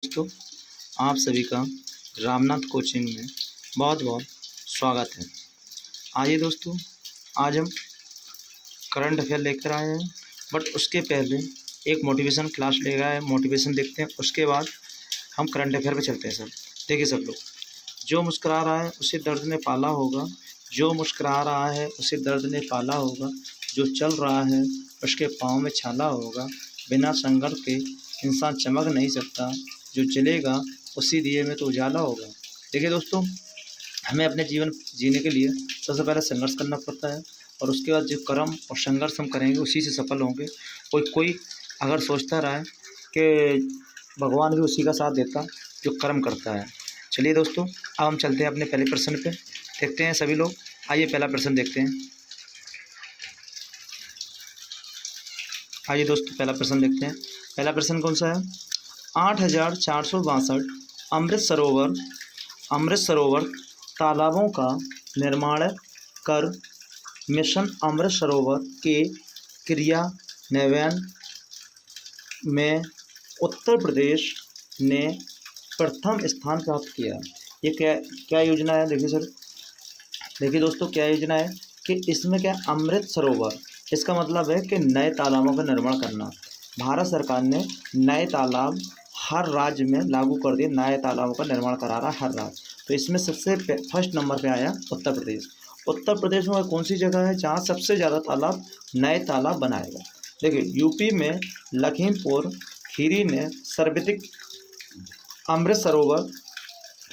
दोस्तों, आप सभी का रामनाथ कोचिंग में बहुत बहुत स्वागत है। आइए दोस्तों, आज हम करंट अफेयर लेकर आए हैं, बट उसके पहले एक मोटिवेशन क्लास लेकर आए हैं। मोटिवेशन देखते हैं, उसके बाद हम करंट अफेयर पे चलते हैं। सब देखिए, सब लोग, जो मुस्कुरा रहा है उसे दर्द ने पाला होगा, जो मुस्कुरा रहा है उसे दर्द ने पाला होगा, जो चल रहा है उसके पाँव में छाला होगा, बिना संघर्ष के इंसान चमक नहीं सकता, जो चलेगा उसी दिए में तो उजाला होगा। देखिए दोस्तों, हमें अपने जीवन जीने के लिए सबसे पहले संघर्ष करना पड़ता है, और उसके बाद जो कर्म और संघर्ष हम करेंगे उसी से सफल होंगे। कोई अगर सोचता रहा है कि भगवान भी उसी का साथ देता जो कर्म करता है। चलिए दोस्तों, अब हम चलते हैं अपने पहले प्रश्न पे। देखते हैं सभी लोग, आइए पहला प्रश्न देखते हैं। आइए दोस्तों, पहला प्रश्न देखते हैं। पहला प्रश्न कौन सा है? 8,462 अमृत सरोवर तालाबों का निर्माण कर मिशन अमृत सरोवर के क्रियान्वयन में उत्तर प्रदेश ने प्रथम स्थान प्राप्त किया। ये क्या योजना है? देखिए सर, देखिए दोस्तों, क्या योजना है कि इसमें क्या अमृत सरोवर, इसका मतलब है कि नए तालाबों का निर्माण करना। भारत सरकार ने नए तालाब हर राज्य में लागू कर दिए, नए तालाबों का निर्माण करा रहा हर राज्य। तो इसमें सबसे फर्स्ट नंबर पे आया उत्तर प्रदेश। उत्तर प्रदेश में कौन सी जगह है जहाँ सबसे ज़्यादा तालाब, नए तालाब बनाए गए? देखिए, यूपी में लखीमपुर खीरी ने सर्वाधिक अमृत सरोवर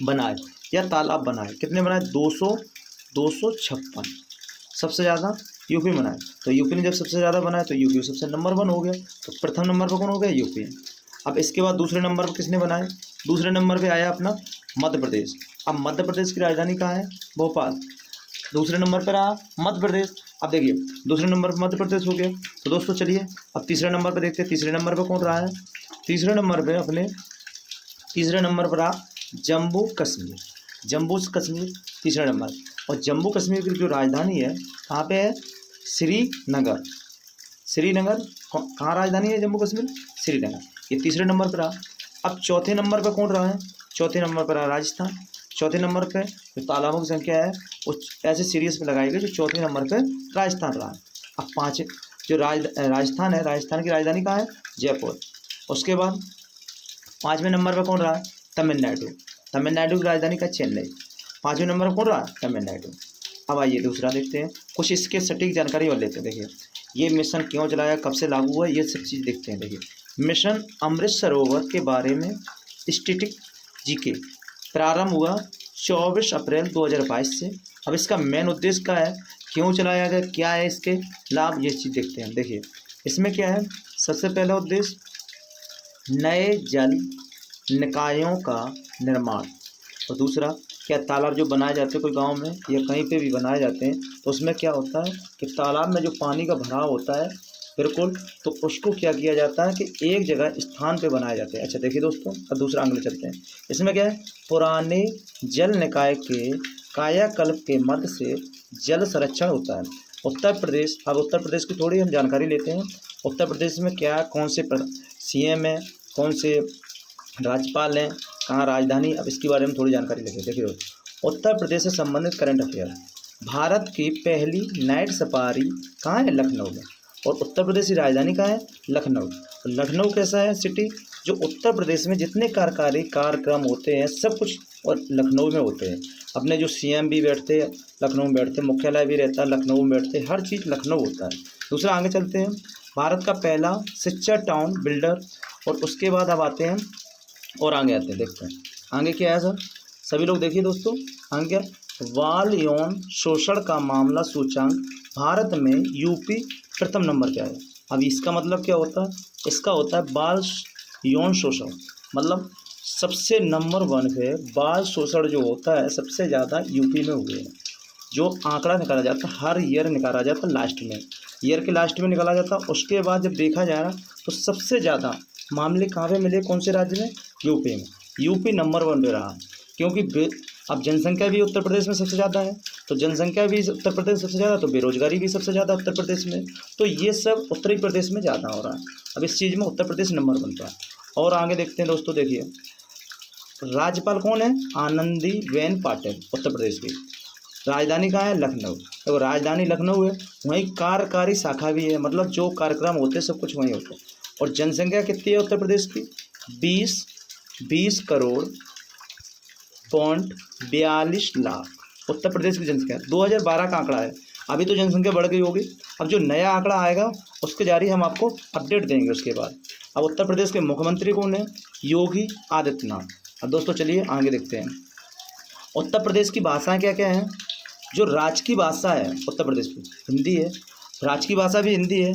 बनाए या तालाब बनाए। कितने बनाए? 256 सबसे ज़्यादा यूपी बनाए। तो यूपी ने जब सबसे ज़्यादा बनाया तो यूपी सबसे नंबर 1 हो गया। तो प्रथम नंबर पर कौन हो गया? यूपी। अब इसके बाद दूसरे नंबर पर किसने बनाए? दूसरे नंबर पे आया अपना मध्य प्रदेश। अब मध्य प्रदेश की राजधानी कहाँ है? भोपाल। दूसरे नंबर पर आया मध्य प्रदेश। अब देखिए, दूसरे नंबर पर मध्य प्रदेश हो गया। तो दोस्तों चलिए, अब तीसरे नंबर पर देखते हैं, तीसरे नंबर पर कौन रहा है? तीसरे नंबर पर रहा जम्मू कश्मीर। जम्मू कश्मीर तीसरे नंबर। और जम्मू कश्मीर की जो राजधानी है कहाँ पे है? श्रीनगर। श्रीनगर कहाँ राजधानी है जम्मू कश्मीर? श्रीनगर। ये तीसरे नंबर पर रहा। अब चौथे नंबर पर कौन रहा है? चौथे नंबर पर रहा राजस्थान। चौथे नंबर पे जो तालाबों की संख्या है वो ऐसे सीरीज में लगाई गई, जो चौथे नंबर पे राजस्थान रहा। अब जो राजस्थान है, राजस्थान की राजधानी कहाँ है? जयपुर। उसके बाद पाँचवें नंबर पर कौन रहा? तमिलनाडु। तमिलनाडु की राजधानी का चेन्नई। पाँचवें नंबर पर कौन रहा? तमिलनाडु। अब आइए दूसरा देखते हैं, कुछ इसके सटीक जानकारी और लेते हैं। देखिए, ये मिशन क्यों चलाया, कब से लागू हुआ, ये सब चीज़ देखते हैं। देखिए, मिशन अमृत सरोवर के बारे में स्टैटिक जीके प्रारंभ हुआ 24 अप्रैल 2022 से। अब इसका मेन उद्देश्य क्या है, क्यों चलाया गया, क्या है इसके लाभ, ये चीज़ देखते हैं। देखिए, इसमें क्या है? सबसे पहला उद्देश्य नए जल निकायों का निर्माण। और दूसरा क्या, तालाब जो बनाए जाते हैं कोई गांव में या कहीं पे भी बनाए जाते हैं, तो उसमें क्या होता है कि तालाब में जो पानी का भराव होता है, बिल्कुल, तो उसको क्या किया जाता है कि एक जगह स्थान पे बनाए जाते हैं। अच्छा देखिए दोस्तों, अब दूसरा अंग चलते हैं। इसमें क्या है? पुराने जल निकाय के कायाकल्प के मध्य से जल संरक्षण होता है। उत्तर प्रदेश, अब उत्तर प्रदेश की थोड़ी हम जानकारी लेते हैं। उत्तर प्रदेश में क्या, कौन से CM है, कौन से राज्यपाल हैं, कहाँ राजधानी, अब इसके बारे में थोड़ी जानकारी लेते हैं। देखिए, उत्तर प्रदेश से संबंधित करंट अफेयर। भारत की पहली नाइट सफारी कहाँ है? लखनऊ में। और उत्तर प्रदेश की राजधानी कहाँ है? लखनऊ। लखनऊ कैसा है सिटी? जो उत्तर प्रदेश में जितने कार्यकारी कार्यक्रम होते हैं सब कुछ और लखनऊ में होते हैं। अपने जो CM भी बैठते हैं लखनऊ में बैठते हैं, मुख्यालय भी रहता है लखनऊ में बैठते हैं, हर चीज़ लखनऊ होता है। दूसरा आगे चलते हैं, भारत का पहला शिक्षा टाउन बिल्डर। और उसके बाद अब आते हैं और आगे आते हैं, देखते हैं आगे क्या है सर। सभी लोग देखिए दोस्तों, आगे क्या? बाल यौन शोषण का मामला सूचकांक भारत में यूपी प्रथम नंबर क्या है? अब इसका मतलब क्या होता है? इसका होता है बाल यौन शोषण, मतलब सबसे नंबर 1 पे बाल शोषण जो होता है सबसे ज़्यादा यूपी में हुए हैं। जो आंकड़ा निकाला जाता है हर ईयर निकाला जाता है, लास्ट में ईयर के लास्ट में निकाला जाता है। उसके बाद जब देखा जा रहा तो सबसे ज़्यादा मामले कहाँ पे मिले, कौन से राज्य में? यूपी में। यूपी नंबर 1 पे रहा, क्योंकि अब जनसंख्या भी उत्तर प्रदेश में सबसे ज़्यादा है, तो जनसंख्या भी उत्तर प्रदेश सबसे ज़्यादा, तो बेरोजगारी भी सबसे ज़्यादा उत्तर प्रदेश में, तो ये सब उत्तरी प्रदेश में ज़्यादा हो रहा है। अब इस चीज़ में उत्तर प्रदेश नंबर 1 पर। और आगे देखते हैं दोस्तों, देखिए राज्यपाल कौन है? आनंदीबेन पाटिल, उत्तर प्रदेश की। राजधानी कहाँ है? लखनऊ। देखो राजधानी लखनऊ है, वहीं कार्यकारी शाखा भी है, मतलब जो कार्यक्रम होते हैं सब कुछ वहीं होता है। और जनसंख्या कितनी है उत्तर प्रदेश की? 20 करोड़ 42 लाख उत्तर प्रदेश की जनसंख्या। 2012 का आंकड़ा है, अभी तो जनसंख्या बढ़ गई होगी। अब जो नया आंकड़ा आएगा उसके जारी हम आपको अपडेट देंगे उसके बाद। अब उत्तर प्रदेश के मुख्यमंत्री कौन है? योगी आदित्यनाथ। अब दोस्तों चलिए आगे देखते हैं। उत्तर प्रदेश की भाषाएं क्या क्या हैं? जो राजकीय भाषा है उत्तर प्रदेश की हिंदी है, राजकीय भाषा भी हिंदी है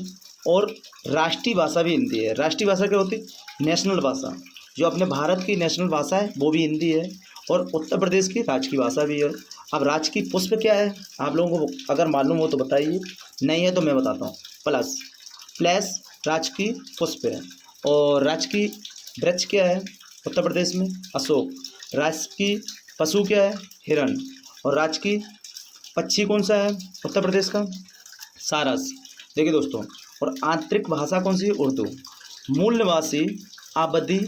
और राष्ट्रीय भाषा भी हिंदी है। राष्ट्रीय भाषा क्या होती है? नेशनल भाषा, जो अपने भारत की नेशनल भाषा है वो भी हिंदी है और उत्तर प्रदेश की राजकीय भाषा भी है। अब राजकीय पुष्प क्या है? आप लोगों को अगर मालूम हो तो बताइए, नहीं है तो मैं बताता हूँ। प्लस राजकीय पुष्प है। और राजकीय वृक्ष क्या है उत्तर प्रदेश में? अशोक। राजकीय पशु क्या है? हिरण। और राजकीय पक्षी कौन सा है उत्तर प्रदेश का? सारस। देखिए दोस्तों, और आंतरिक भाषा कौन सी है? उर्दू। मूल निवासी अवधी,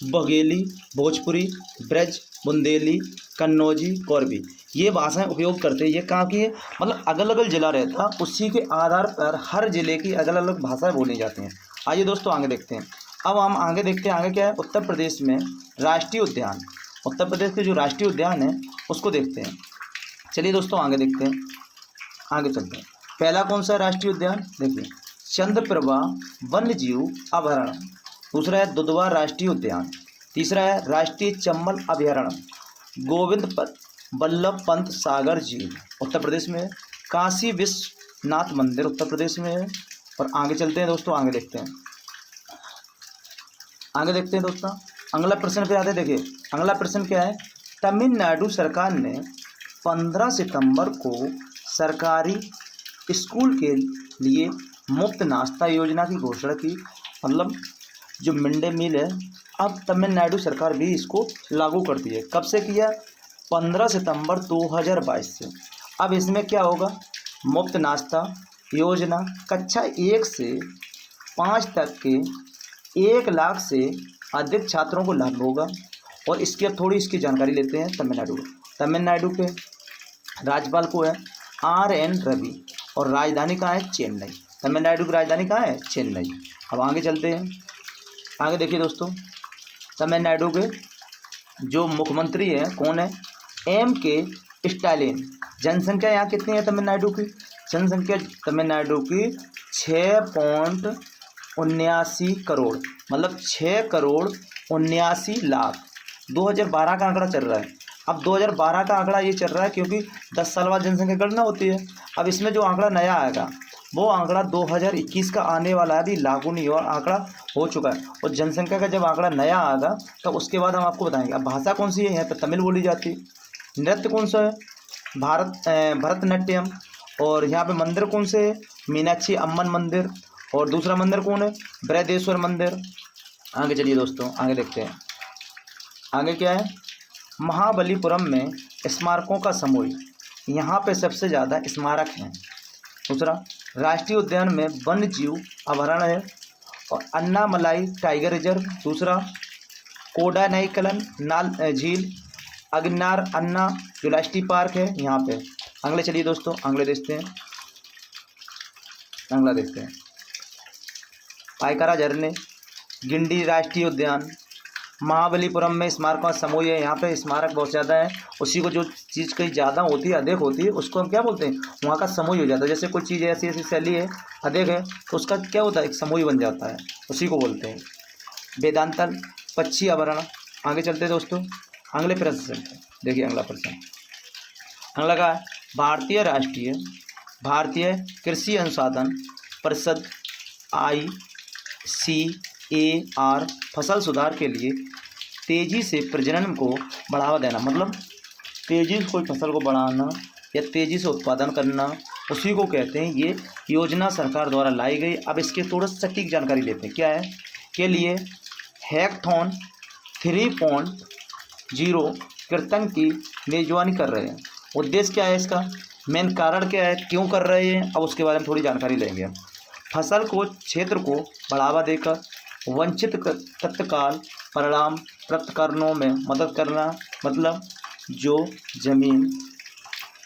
बघेली, भोजपुरी, ब्रज, बुंदेली, कन्नौजी, कोरबी, ये भाषाएं उपयोग करते हैं। ये कहाँ की है? मतलब अलग अलग जिला रहता, उसी के आधार पर हर जिले की अलग अलग भाषाएं बोली जाती हैं। आइए दोस्तों आगे देखते हैं। अब हम आगे देखते हैं, आगे क्या है? उत्तर प्रदेश में राष्ट्रीय उद्यान, उत्तर प्रदेश के जो राष्ट्रीय उद्यान है उसको देखते हैं। चलिए दोस्तों आगे देखते हैं, आगे चलते हैं। पहला कौन सा राष्ट्रीय उद्यान? देखिए, चंद्रप्रभा वन्य जीव अभयारण्य। दूसरा है दुधवा राष्ट्रीय उद्यान। तीसरा है राष्ट्रीय चंबल अभयारण्य। गोविंद वल्लभ पंत सागर झील उत्तर प्रदेश में है। काशी विश्वनाथ मंदिर उत्तर प्रदेश में है। और आगे चलते हैं दोस्तों, आगे देखते हैं, आगे देखते हैं दोस्तों। अगला प्रश्न पे आते हैं। देखिए अगला प्रश्न क्या है? तमिलनाडु सरकार ने 15 सितंबर को सरकारी स्कूल के लिए मुफ्त नाश्ता योजना की घोषणा की। मतलब जो मिड डे मील है, अब तमिलनाडु सरकार भी इसको लागू करती है। कब से किया? 15 सितंबर 2022 से। अब इसमें क्या होगा? मुफ्त नाश्ता योजना कक्षा 1 से 5 तक के 1 लाख से अधिक छात्रों को लाभ होगा। और इसकी अब थोड़ी इसकी जानकारी लेते हैं। तमिलनाडु के राज्यपाल को है RN रवि और राजधानी कहाँ है? चेन्नई। तमिलनाडु की राजधानी कहाँ है? चेन्नई। अब आगे चलते हैं, आगे देखिए दोस्तों। तमिलनाडु के जो मुख्यमंत्री हैं कौन है? MK Stalin. जनसंख्या यहाँ कितनी है तमिलनाडु की? जनसंख्या तमिलनाडु की 6.79 करोड़, मतलब 6 करोड़ 79 लाख। 2012 का आंकड़ा चल रहा है। अब 2012 का आंकड़ा ये चल रहा है क्योंकि 10 साल बाद जनसंख्या गणना होती है। अब इसमें जो आंकड़ा नया आएगा वो आंकड़ा 2021 का आने वाला है, अभी लागू नहीं हुआ, आंकड़ा हो चुका है। और जनसंख्या का जब आंकड़ा नया आएगा तो उसके बाद हम आपको बताएंगे। अब भाषा कौन सी है? यहाँ पर तमिल बोली जाती है। नृत्य कौन सा है? भरतनाट्यम। और यहाँ पे मंदिर कौन से है? मीनाक्षी अम्मन मंदिर। और दूसरा मंदिर कौन है? बृहदेश्वर मंदिर। आगे चलिए दोस्तों, आगे देखते हैं, आगे क्या है? महाबलीपुरम में स्मारकों का समूह, यहाँ पे सबसे ज़्यादा स्मारक हैं। दूसरा, राष्ट्रीय उद्यान में वन्य जीव अभयारण्य है और अन्नामलाई टाइगर रिजर्व। दूसरा, कोडानाइकलन नाल झील, अग्नार अन्ना जुलास्टी पार्क है यहाँ पे। अगले चलिए दोस्तों, अगले देखते हैं, अगला देखते हैं। पाइकारा झरने, गिंडी राष्ट्रीय उद्यान, महाबलीपुरम में स्मारकों का समूह है। यहाँ पे स्मारक बहुत ज़्यादा है, उसी को जो चीज़ कहीं ज़्यादा होती है, अधिक होती है, उसको हम क्या बोलते हैं? वहाँ का समूह हो जाता है। जैसे कोई चीज़ ऐसी ऐसी शैली है, अधिक है, तो उसका क्या होता है? एक समूह बन जाता है, उसी को बोलते हैं। वेदांतल पक्षी अभयारण्य। आगे चलते हैं दोस्तों, अगले प्रश्न से। देखिए अगला प्रश्न, अगला का भारतीय कृषि अनुसंधान परिषद ICAR फसल सुधार के लिए तेज़ी से प्रजनन को बढ़ावा देना, मतलब तेज़ी से कोई फसल को बढ़ाना या तेज़ी से उत्पादन करना, उसी को कहते हैं। ये योजना सरकार द्वारा लाई गई। अब इसके थोड़ा सटीक जानकारी लेते हैं। क्या है? के लिए हैकथॉन 3.0 कीर्तन की मेजबानी कर रहे हैं। उद्देश्य क्या है इसका? मेन कारण क्या है? क्यों कर रहे हैं? अब उसके बारे में थोड़ी जानकारी लेंगे। फसल को क्षेत्र को बढ़ावा देकर वंचित तत्काल परिणाम पृथक्करणों में मदद करना, मतलब जो ज़मीन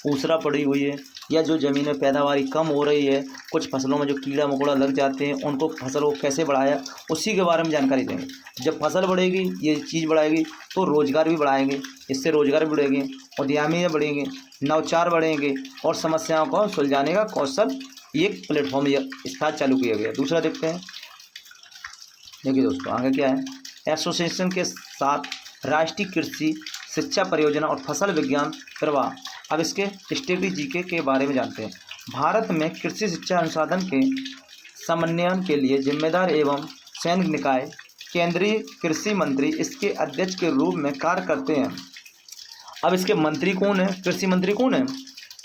ऊसरा पड़ी हुई है या जो ज़मीन में पैदावारी कम हो रही है, कुछ फसलों में जो कीड़ा मकोड़ा लग जाते हैं, उनको फसलों को कैसे बढ़ाया, उसी के बारे में जानकारी देंगे। जब फसल बढ़ेगी, ये चीज़ बढ़ाएगी, तो रोज़गार भी बढ़ाएंगे, इससे रोज़गार भी बढ़ेंगे, उद्यमिता बढ़ेंगे, नवाचार बढ़ेंगे और समस्याओं को सुलझाने का कौशल एक प्लेटफॉर्म स्थान चालू किया गया। दूसरा देखते हैं, देखिए दोस्तों आगे क्या है, एसोसिएशन के साथ राष्ट्रीय कृषि शिक्षा परियोजना और फसल विज्ञान प्रवाह। अब इसके स्ट्रेटेजी के बारे में जानते हैं। भारत में कृषि शिक्षा अनुसंधान के समन्वयन के लिए जिम्मेदार एवं संघ निकाय केंद्रीय कृषि मंत्री इसके अध्यक्ष के रूप में कार्य करते हैं। अब इसके मंत्री कौन है, कृषि मंत्री कौन है,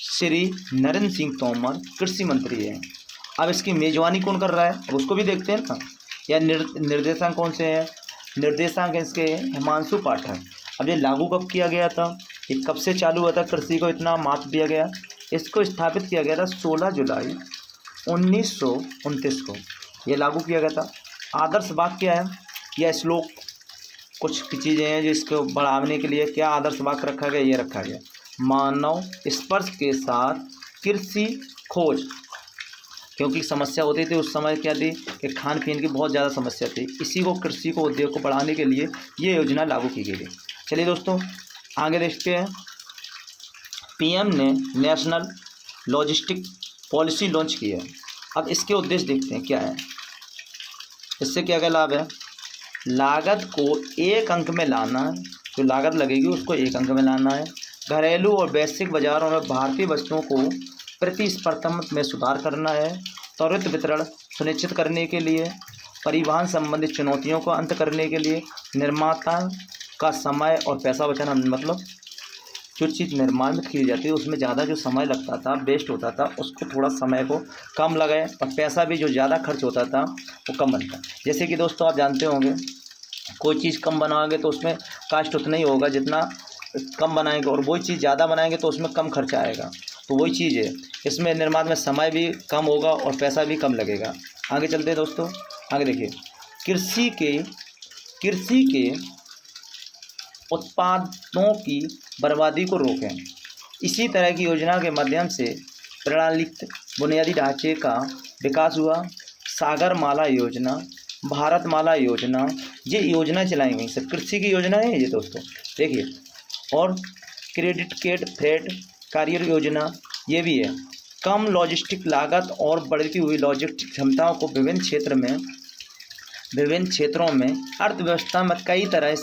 श्री नरेंद्र सिंह तोमर कृषि मंत्री है। अब इसकी मेजबानी कौन कर रहा है, अब उसको भी देखते हैं ना। या निर्देशांक कौन से हैं, निर्देशांक इसके हिमांशु पाठक। अब ये लागू कब किया गया था, ये कब से चालू हुआ था, कृषि को इतना महत्व दिया गया, इसको स्थापित किया गया था 16 जुलाई 1929 को ये लागू किया गया था। आदर्श वाक्य क्या है या श्लोक, कुछ चीज़ें हैं जिसको बढ़ाने के लिए क्या आदर्श वाक्य रखा गया, ये रखा गया, मानव स्पर्श के साथ कृषि खोज। क्योंकि समस्या होती थी उस समय क्या थी कि खान पीन की बहुत ज़्यादा समस्या थी, इसी को कृषि को उद्योग को बढ़ाने के लिए ये योजना लागू की गई थी। चलिए दोस्तों आगे देखते हैं। पीएम ने नेशनल लॉजिस्टिक पॉलिसी लॉन्च की है। अब इसके उद्देश्य देखते हैं क्या है, इससे क्या क्या लाभ है। लागत को एक अंक में लाना, जो लागत लगेगी उसको एक अंक में लाना है। घरेलू और वैश्विक बाजारों में भारतीय वस्तुओं को प्रतिस्पर्धात्मक में सुधार करना है। त्वरित वितरण सुनिश्चित करने के लिए, परिवहन संबंधित चुनौतियों को अंत करने के लिए, निर्माता का समय और पैसा बचाना, मतलब जो चीज़ निर्माण में की जाती है उसमें ज़्यादा जो समय लगता था, वेस्ट होता था, उसको थोड़ा समय को कम लगाए और पैसा भी जो ज़्यादा खर्च होता था वो कम बनता। जैसे कि दोस्तों आप जानते होंगे कोई चीज़ कम बनाओगे तो उसमें कास्ट उतना ही होगा जितना कम बनाएंगे, और वही चीज़ ज़्यादा बनाएंगे तो उसमें कम खर्चा आएगा। तो वही चीज़ है, इसमें निर्माण में समय भी कम होगा और पैसा भी कम लगेगा। आगे चलते हैं दोस्तों, आगे देखिए, कृषि के उत्पादों की बर्बादी को रोकें। इसी तरह की योजना के माध्यम से प्रणालीगत बुनियादी ढांचे का विकास हुआ। सागरमाला योजना, भारतमाला योजना, ये योजना चलाई गई, सब कृषि की योजना है ये दोस्तों। देखिए, और क्रेडिट कार्ड फ्रेट कैरियर योजना ये भी है। कम लॉजिस्टिक लागत और बढ़ती हुई लॉजिस्टिक क्षमताओं को विभिन्न क्षेत्रों में अर्थव्यवस्था में कई तरह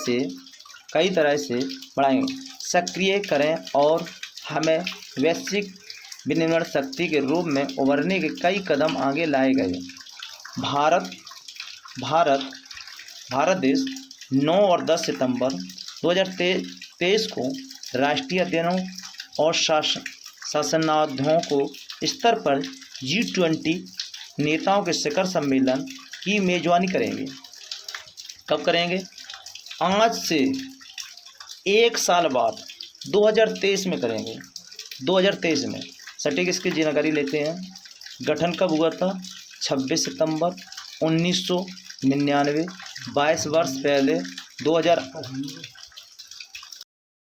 से बढ़ाएंगे, सक्रिय करें और हमें वैश्विक विनिर्माण शक्ति के रूप में उभरने के कई कदम आगे लाए गए। भारत देश 9 और 10 सितंबर 2023 को राष्ट्रीय अध्ययनों और शासनाध्यों को स्तर पर G20 नेताओं के शिखर सम्मेलन की मेजबानी करेंगे। कब करेंगे, आज से 1 साल बाद 2023 में करेंगे। 2023 में सटीक इसकी जानकारी लेते हैं। गठन कब हुआ था, 26 सितंबर 1999, 22 वर्ष पहले